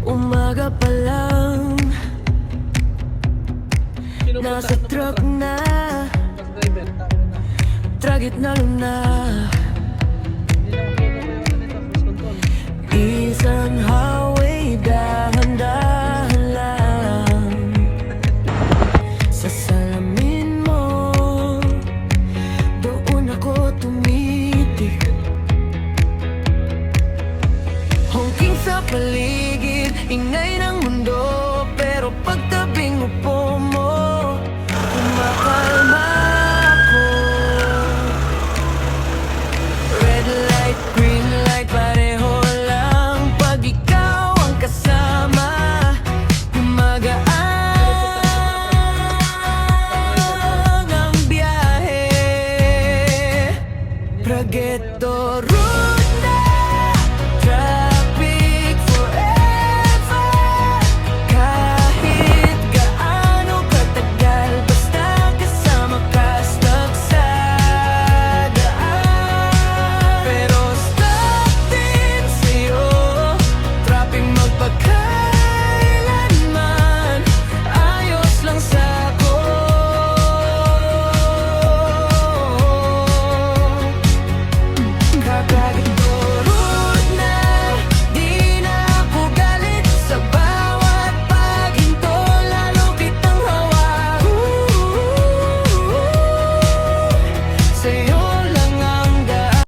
Umaga pa lang, nasa truck na, tragit na luna. Isang highway, dahan-dahan lang. Sa salamin mo, doon ako tumitig. Honking sa paligid, ingay ng mundo, pero pagtabing upo mo, kumakalma ako. Red light, green light, pareho lang. Pag ikaw ang kasama, gumagaan ang biyahe. Traghetto Route